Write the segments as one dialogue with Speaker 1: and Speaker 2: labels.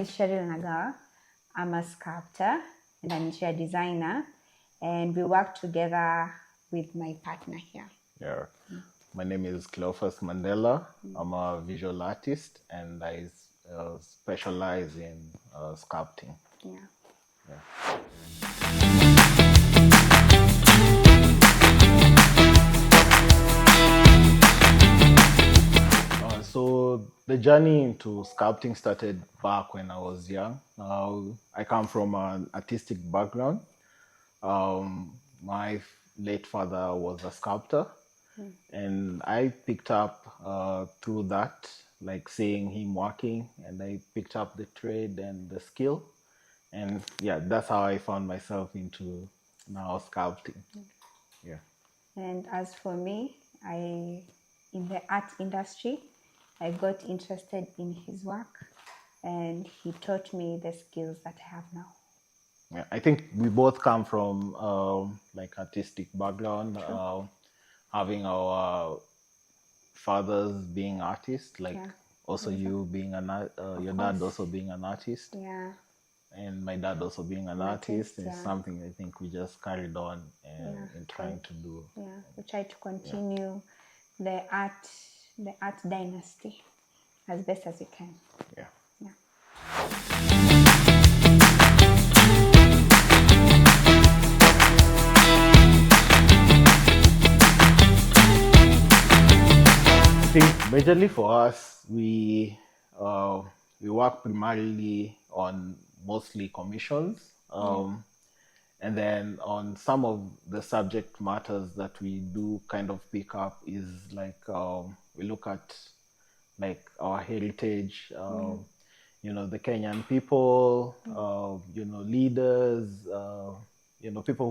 Speaker 1: is Cheryl Nagar. I'm a sculptor and an interior designer, and we work together with my partner here.
Speaker 2: Yeah. My name is Cleophas Mandela. I'm a visual artist and I specialize in sculpting.
Speaker 1: Yeah.
Speaker 2: So the journey into sculpting started back when I was young. I come from an artistic background. My late father was a sculptor, and I picked up through that, like seeing him working, and I picked up the trade and the skill, and yeah, that's how I found myself into now sculpting. Yeah.
Speaker 1: And as for me, in the art industry, I got interested in his work, and he taught me the skills that I have now.
Speaker 2: Yeah, I think we both come from like artistic background, having our fathers being artists, like also you being your dad also being an artist.
Speaker 1: Yeah.
Speaker 2: And my dad also being an artist is something I think we just carried on in trying to do.
Speaker 1: Yeah, we try to continue the art dynasty as best as we can.
Speaker 2: Yeah. I think majorly for us, we work primarily on mostly commissions, and then on some of the subject matters that we do kind of pick up is like we look at like our heritage, the Kenyan people, leaders, people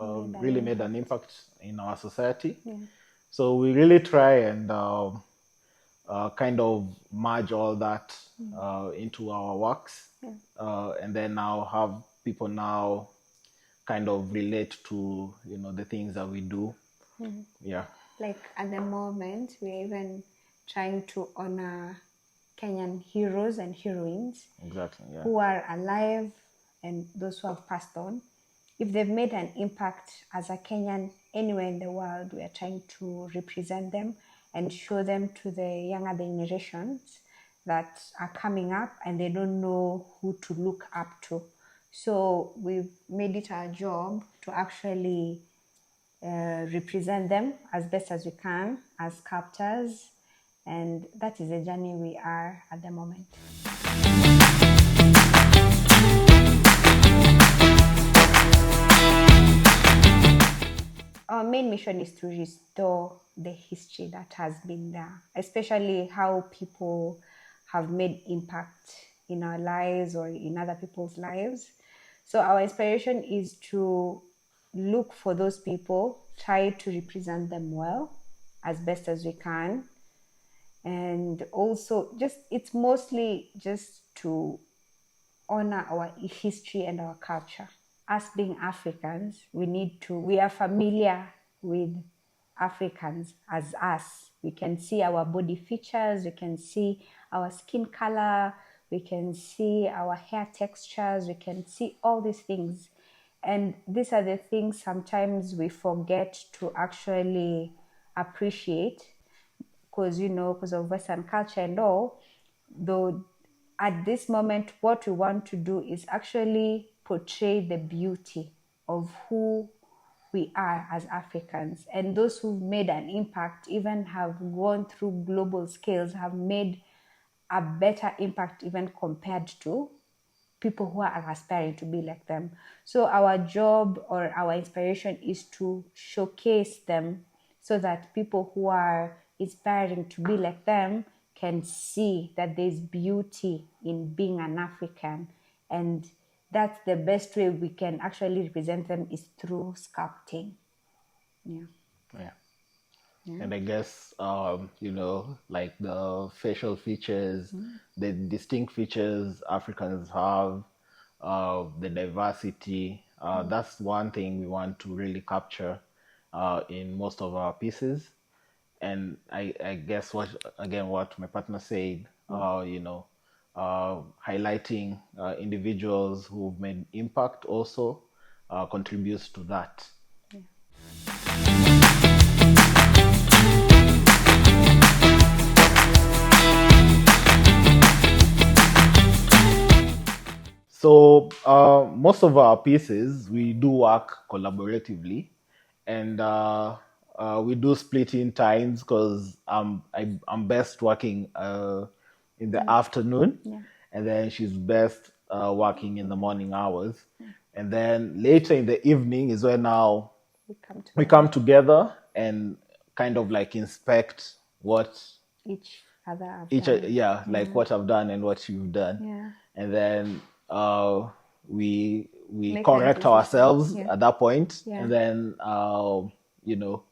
Speaker 2: who've really made an impact in our society. So we really try and kind of merge all that into our works, and then now have people now kind of relate to the things that we do. Yeah.
Speaker 1: Like at the moment, we're even trying to honor Kenyan heroes and heroines.
Speaker 2: Exactly. Yeah.
Speaker 1: Who are alive and those who have passed on. If they've made an impact as a Kenyan anywhere in the world, we are trying to represent them and show them to the younger generations that are coming up and they don't know who to look up to. So we've made it our job to actually represent them as best as we can as sculptors, and that is the journey we are at the moment. Our main mission is to restore the history that has been there, especially how people have made impact in our lives or in other people's lives. So our inspiration is to look for those people, try to represent them well as best as we can. And also it's mostly just to honor our history and our culture. Us being Africans, we are familiar with Africans as us. We can see our body features, we can see our skin color, we can see our hair textures, we can see all these things. And these are the things sometimes we forget to actually appreciate because of Western culture and all. Though at this moment, what we want to do is actually portray the beauty of who we are as Africans. And those who've made an impact, even have gone through global scales, have made a better impact even compared to people who are aspiring to be like them. So our job or our inspiration is to showcase them so that people who are inspiring to be like them can see that there's beauty in being an African. And that's the best way we can actually represent them is through sculpting.
Speaker 2: Yeah. And I guess, like the facial features, the distinct features Africans have, the diversity, that's one thing we want to really capture in most of our pieces. And I guess what my partner said, highlighting individuals who've made impact also contributes to that. So most of our pieces, we do work collaboratively, and we do split in times because I'm best working in the afternoon, and then she's best working in the morning hours, and then later in the evening is when now we come together and kind of like inspect what
Speaker 1: each other have done.
Speaker 2: like what I've done and what you've done, and then we
Speaker 1: Make
Speaker 2: correct ourselves at that point,
Speaker 1: Yeah.
Speaker 2: and then you know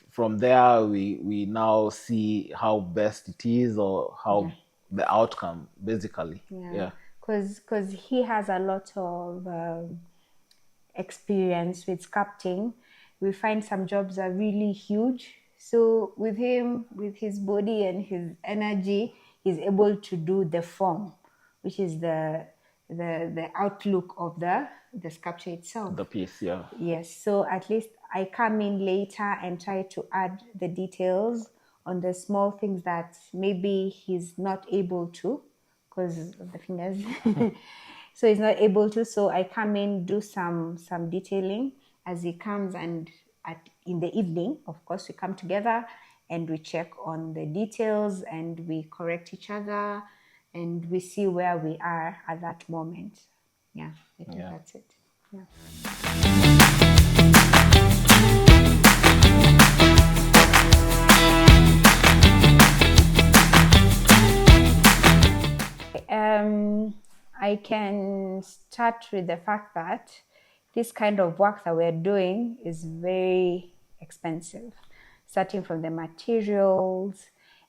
Speaker 2: from there we now see how best it is or how the outcome basically.
Speaker 1: Because he has a lot of experience with sculpting. We find some jobs are really huge, so with him, with his body and his energy, he's able to do the form, which is the outlook of the sculpture itself,
Speaker 2: The piece.
Speaker 1: Yes, so at least I come in later and try to add the details on the small things that maybe he's not able to because of the fingers. So he's not able to. So I come in, do some detailing as he comes, and in the evening, of course, we come together and we check on the details and we correct each other and we see where we are at that moment. I think that's it. I can start with the fact that this kind of work that we're doing is very expensive, starting from the materials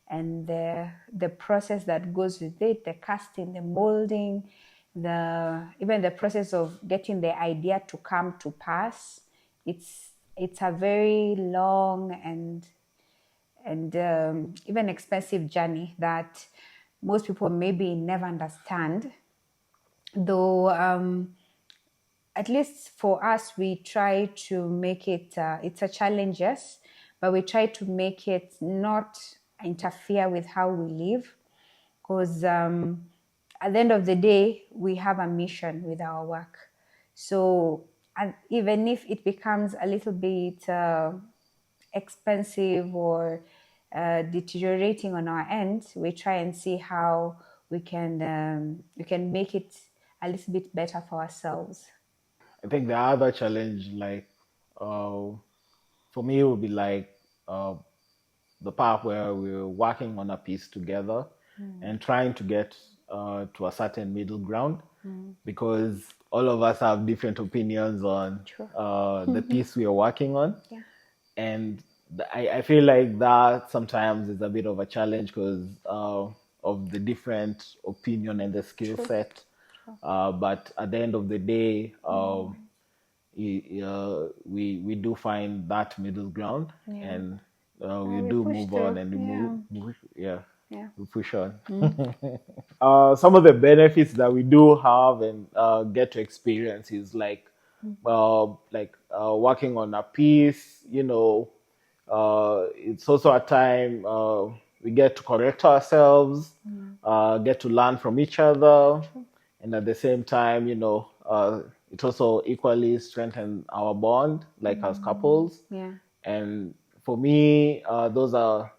Speaker 1: and the process that goes with it, the casting, the molding, even the process of getting the idea to come to pass. It's a very long and even expensive journey that most people maybe never understand. Though, at least for us, we try to make it, it's a challenge, yes, but we try to make it not interfere with how we live. Because at the end of the day, we have a mission with our work. So even if it becomes a little bit expensive or deteriorating on our end, we try and see how we can make it a little bit better for ourselves.
Speaker 2: I think the other challenge, like for me, would be like the part where we're working on a piece together and trying to get to a certain middle ground, because all of us have different opinions on the piece we are working on. And I feel like that sometimes is a bit of a challenge because of the different opinion and the skill set. But at the end of the day, we do find that middle ground, and we do move on and we push on. Some of the benefits that we do have and get to experience is like working on a piece. It's also a time we get to correct ourselves, get to learn from each other, and at the same time, it also equally strengthens our bond, like as couples. And for me, those are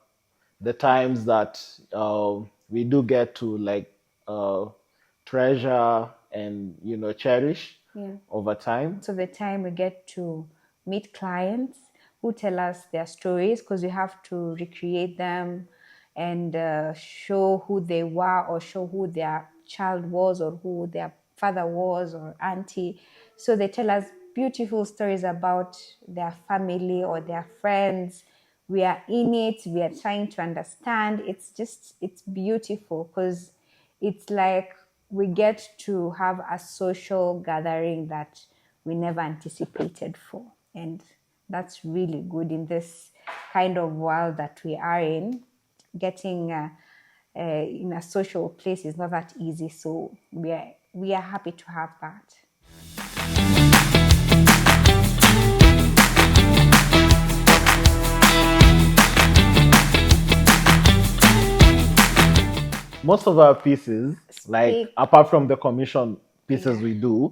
Speaker 2: the times that we do get to like treasure and cherish over time.
Speaker 1: So the time we get to meet clients who tell us their stories, because we have to recreate them and show who they were or show who their child was or who their father was or auntie. So they tell us beautiful stories about their family or their friends. We are in it, we are trying to understand. It's beautiful because it's like we get to have a social gathering that we never anticipated for. And that's really good in this kind of world that we are in, getting in a social place is not that easy. So we are happy to have that.
Speaker 2: Most of our pieces, like apart from the commission pieces we do,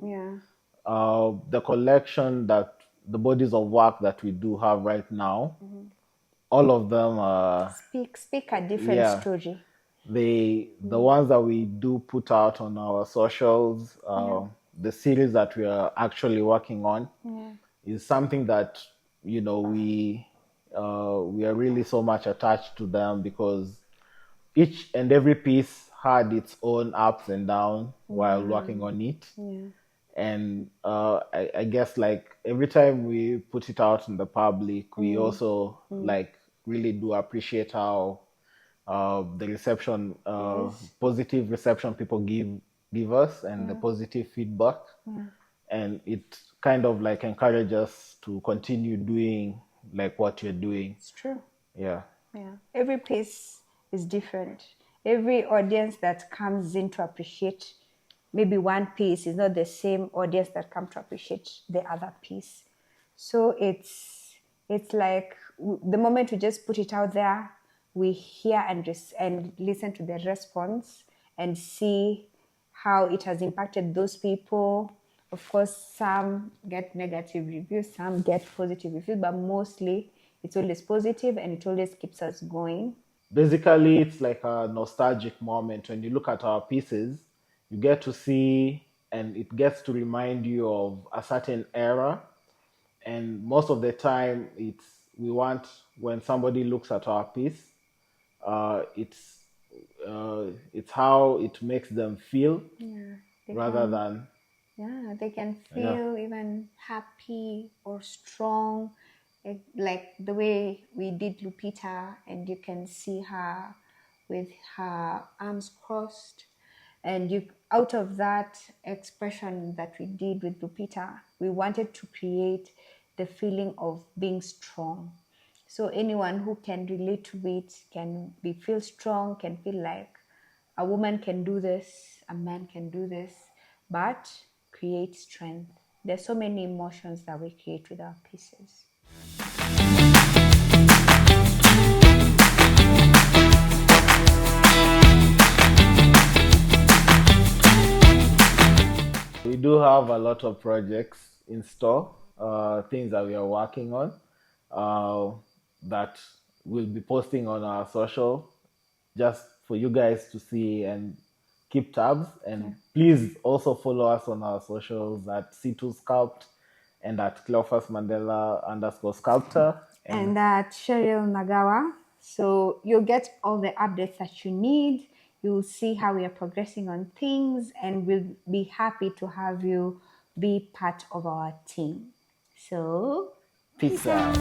Speaker 2: the collection that the bodies of work that we do have right now, all of them
Speaker 1: speak a different story.
Speaker 2: The ones that we do put out on our socials, the series that we are actually working on, is something that we are really so much attached to them, because each and every piece had its own ups and downs while working on it. And I guess like every time we put it out in the public, we also like really do appreciate how the reception, positive reception people give us, and the positive feedback, and it kind of like encourages us to continue doing like what you're doing.
Speaker 1: It's true.
Speaker 2: Yeah.
Speaker 1: Every piece is different. Every audience that comes in to appreciate maybe one piece is not the same audience that come to appreciate the other piece. So it's like the moment we just put it out there, we hear and listen to the response and see how it has impacted those people. Of course, some get negative reviews, some get positive reviews, but mostly it's always positive, and it always keeps us going.
Speaker 2: Basically, it's like a nostalgic moment. When you look at our pieces, you get to see, and it gets to remind you of a certain era. And most of the time, we want, when somebody looks at our piece, it's how it makes them feel, rather than
Speaker 1: they can feel even happy or strong, like the way we did Lupita, and you can see her with her arms crossed, and out of that expression that we did with Lupita, we wanted to create the feeling of being strong. So anyone who can relate to it can feel strong, can feel like a woman can do this, a man can do this, but create strength. There's so many emotions that we create with our pieces.
Speaker 2: We do have a lot of projects in store, things that we are working on, that we'll be posting on our social, just for you guys to see and keep tabs. And please also follow us on our socials at C2 Sculpt and at Cleophas Mandela _sculptor.
Speaker 1: And at Cheryl Nagawa. So you'll get all the updates that you need. You'll see how we are progressing on things, and we'll be happy to have you be part of our team. So,
Speaker 2: peace out.